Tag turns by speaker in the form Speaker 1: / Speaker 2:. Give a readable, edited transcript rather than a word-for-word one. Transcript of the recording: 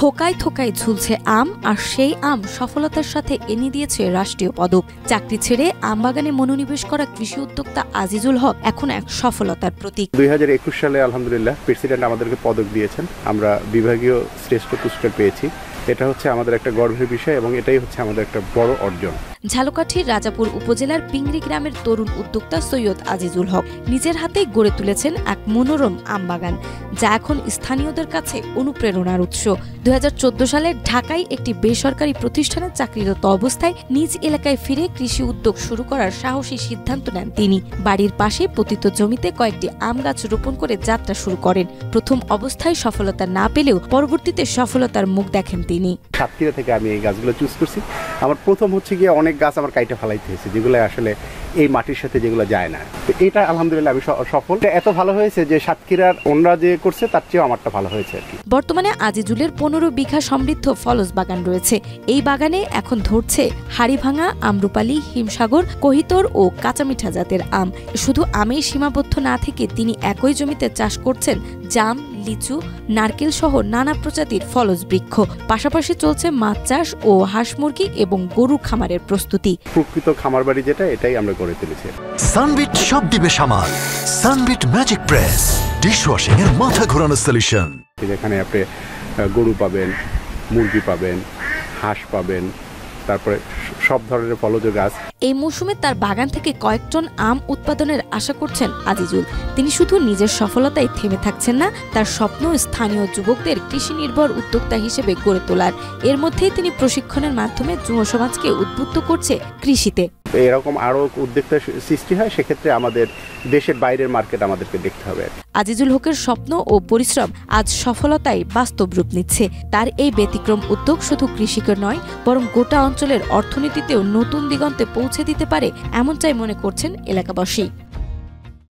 Speaker 1: থোকায় থোকায় ঝুলছে আম, আর সেই আম সফলতার সাথে এনে দিয়েছে রাষ্ট্রীয় পদক। চাকরি ছেড়ে আমবাগানে মনোনিবেশ করা কৃষি উদ্যোক্তা আজিজুল হক এখন এক সফলতার প্রতীক।
Speaker 2: 2021 সালে আলহামদুলিল্লাহ প্রেসিডেন্ট আমাদেরকে পদক দিয়েছেন, আমরা বিভাগীয় শ্রেষ্ঠ পুরস্কার পেয়েছি। এটা হচ্ছে আমাদের একটা গর্বের বিষয় এবং এটাই হচ্ছে আমাদের একটা বড় অর্জন।
Speaker 1: ঝালকাঠির রাজাপুর উপজেলার পিংড়ি গ্রামের তরুণ উদ্যোক্তা সৈয়দ আজিজুল হক নিজের হাতেই গড়ে তুলেছেন এক মনোরম আমবাগান, যা এখন স্থানীয়দের কাছে অনুপ্রেরণার উৎস। 2014 সালে ঢাকায় একটি বেসরকারি প্রতিষ্ঠানে চাকরিরত অবস্থায় নিজ এলাকায় ফিরে কৃষি উদ্যোগ শুরু করার সাহসী সিদ্ধান্ত নেন তিনি। বাড়ির পাশে পতিত জমিতে কয়েকটি আম গাছ রোপণ করে যাত্রা শুরু করেন। প্রথম অবস্থায় সফলতা না পেলেও পরবর্তীতে সফলতার মুখ দেখেন তিনি।
Speaker 2: সাতক্ষীরা থেকে আমি এই গাছগুলো চুজ করছি। আমার প্রথম হচ্ছে গিয়ে অনেক গাছ আমার কাইটে ফেলাইতে হয়েছে, যেগুলো আসলে এই মাটির সাথে যেগুলো যায় না। তো এটা আলহামদুলিল্লাহ আমি সফল। এত ভালো হয়েছে যে সাতক্ষীরার অন্যরা যে করছে তার চেয়েও আমারটা ভালো হয়েছে আর কি।
Speaker 1: বর্তমানে আজিজুলের 15 বিঘা সমৃদ্ধ ফলস বাগান রয়েছে। এই বাগানে এখন ধরছে হাড়িভাঙা, আম্রপালি, হিমসাগর, কহিতর ও কাঁচামিঠা জাতের আম। শুধু আমেই সীমাবদ্ধ না থেকে তিনি একই জমিতে চাষ করছেন জাম, লিচু, নারকেল সহ নানা প্রজাতির ফলজ বৃক্ষ। পাশাপাশি চলছে মাছ চাষ ও হাঁস মুরগি এবং গরু খামারের প্রস্তুতি।
Speaker 2: প্রকৃত খামার বাড়ি যেটা, এটাই আমরা গড়ে তুলেছি।
Speaker 3: সানবিট সব দিবে সামাল। সানবিট ম্যাজিক প্রেস ডিশওয়াশিং এর মাথা ঘোরানো সলিউশন।
Speaker 2: যেখানে আপনি গরু পাবেন, মুরগি পাবেন, হাঁস পাবেন, তারপরে সব ধরনের ফলজ গাছ।
Speaker 1: এই মৌসুমে তার বাগান থেকে কয়েক টন আম উৎপাদনের আশা করছেন আজিজুল। তিনি শুধু নিজের সফলতায় থেমে থাকছেন না, তার স্বপ্ন স্থানীয় যুবকদের কৃষি নির্ভর উদ্যোক্তা হিসেবে গড়ে তোলার। এর মধ্যেই তিনি প্রশিক্ষণের মাধ্যমে যুব সমাজকে উদ্বুদ্ধ করছে কৃষিতে।
Speaker 2: এরকম আরো উদ্যোক্তা সৃষ্টি হয়, সেক্ষেত্রে আমাদের দেশের বাইরের মার্কেট আমাদেরকে দেখতে হবে।
Speaker 1: আজিজুল হকের স্বপ্ন ও পরিশ্রম আজ সফলতায় বাস্তব রূপ নিচ্ছে। তার এই ব্যতিক্রম উদ্যোগ শুধু কৃষিকে নয়, বরং গোটা অঞ্চলের অর্থনীতিতেও নতুন দিগন্তে পৌঁছে দিতে পারে, এমনটাই মনে করছেন এলাকাবাসী।